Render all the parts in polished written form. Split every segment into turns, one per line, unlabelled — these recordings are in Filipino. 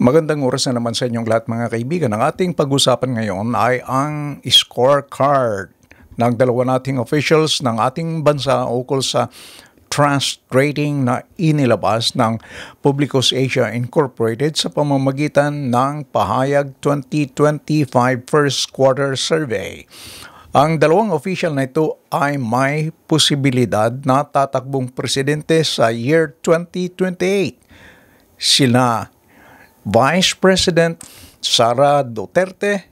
Magandang oras na naman sa inyong lahat mga kaibigan. Ang ating pag-usapan ngayon ay ang scorecard ng dalawa nating officials ng ating bansa ukol sa trust rating na inilabas ng Publicos Asia Incorporated sa pamamagitan ng Pahayag 2025 First Quarter Survey. Ang dalawang official na ito ay may posibilidad na tatakbong presidente sa year 2028. Sina Vice President Sara Duterte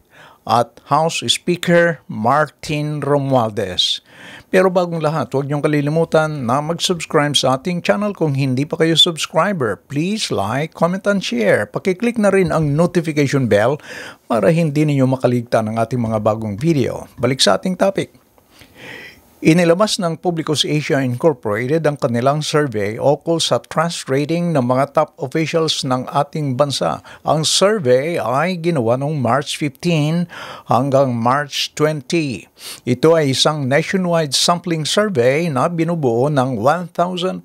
at House Speaker Martin Romualdez. Pero bagong lahat, huwag niyong kalilimutan na mag-subscribe sa ating channel kung hindi pa kayo subscriber. Please like, comment, and share. Pakiclick na rin ang notification bell para hindi ninyo makaligtan ng ating mga bagong video. Balik sa ating topic. Inilabas ng Publicos Asia Incorporated ang kanilang survey ukol sa trust rating ng mga top officials ng ating bansa. Ang survey ay ginawa noong March 15 hanggang March 20. Ito ay isang nationwide sampling survey na binubuo ng 1,500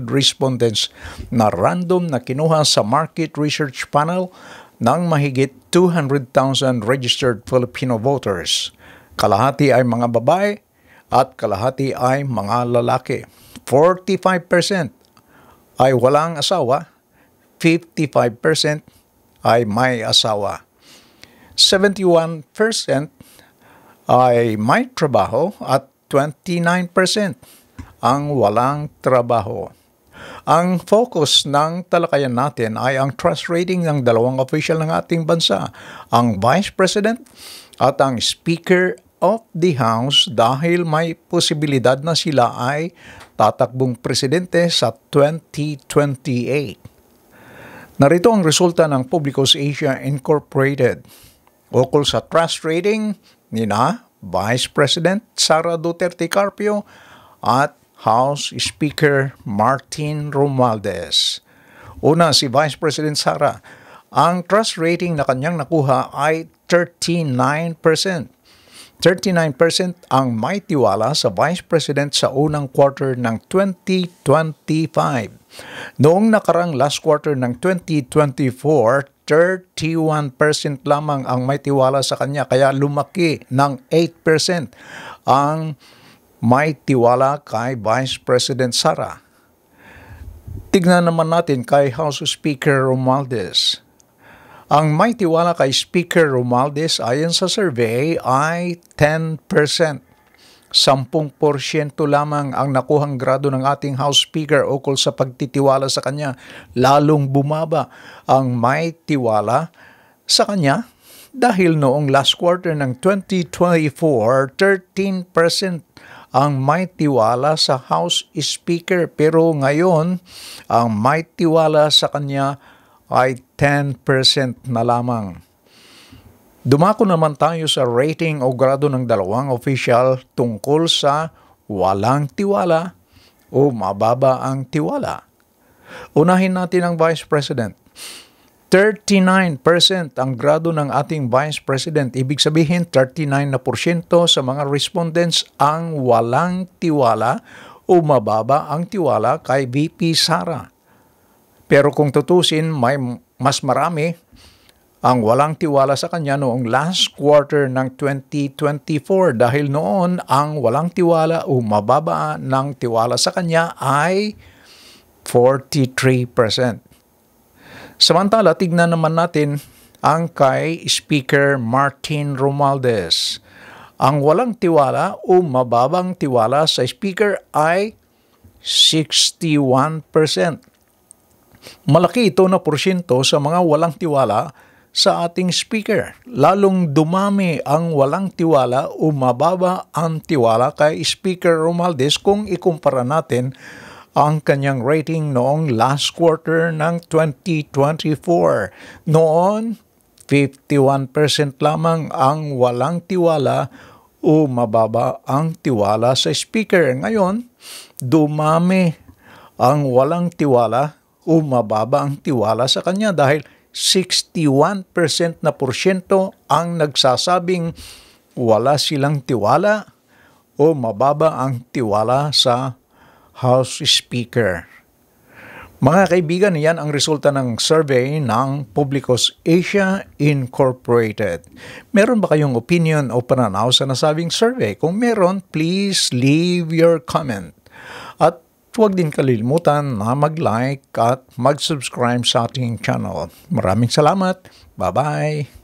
respondents na random na kinuha sa market research panel ng mahigit 200,000 registered Filipino voters. Kalahati ay mga babae at kalahati ay mga lalaki. 45% ay walang asawa, 55% ay may asawa. 71% ay may trabaho at 29% ang walang trabaho. Ang focus ng talakayan natin ay ang trust rating ng dalawang official ng ating bansa, ang Vice President at ang Speaker of the House dahil may posibilidad na sila ay tatakbong presidente sa 2028. Narito ang resulta ng Publicos Asia Incorporated ukol sa trust rating nina Vice President Sara Duterte Carpio at House Speaker Martin Romualdez. Una, si Vice President Sara. Ang trust rating na kanyang nakuha ay 39%. 39% ang may tiwala sa Vice President sa unang quarter ng 2025. Noong nakarang last quarter ng 2024, 31% lamang ang may tiwala sa kanya, kaya lumaki ng 8% ang may tiwala kay Vice President Sara. Tignan naman natin kay House Speaker Romualdez. Ang may tiwala kay Speaker Romualdez ayon sa survey ay 10%. 10% lamang ang nakuhang grado ng ating House Speaker ukol sa pagtitiwala sa kanya. Lalong bumaba ang may tiwala sa kanya dahil noong last quarter ng 2024, 13% ang may tiwala sa House Speaker. Pero ngayon, ang may tiwala sa kanya ay 10% na lamang. Dumako naman tayo sa rating o grado ng dalawang official tungkol sa walang tiwala o mababa ang tiwala. Unahin natin ang Vice President. 39% ang grado ng ating Vice President. Ibig sabihin, 39% sa mga respondents ang walang tiwala o mababa ang tiwala kay VP Sara. Pero kung tutusin, may mas marami ang walang tiwala sa kanya noong last quarter ng 2024 dahil noon ang walang tiwala o mababa ng tiwala sa kanya ay 43%. Samantala, tignan naman natin ang kay Speaker Martin Romualdez. Ang walang tiwala o mababang tiwala sa Speaker ay 61%. Malaki ito na porsyento sa mga walang tiwala sa ating Speaker. Lalong dumami ang walang tiwala o mababa ang tiwala kay Speaker Romualdez kung ikumpara natin ang kanyang rating noong last quarter ng 2024. Noon, 51% lamang ang walang tiwala o mababa ang tiwala sa Speaker. Ngayon, dumami ang walang tiwala o mababa ang tiwala sa kanya dahil 61% na porsyento ang nagsasabing wala silang tiwala o mababa ang tiwala sa House Speaker. Mga kaibigan, yan ang resulta ng survey ng Publicos Asia Incorporated. Meron ba kayong opinion o pananaw sa nasabing survey? Kung meron, please leave your comment. At huwag din kalilimutan na mag-like at mag-subscribe sa ating channel. Maraming salamat. Bye-bye!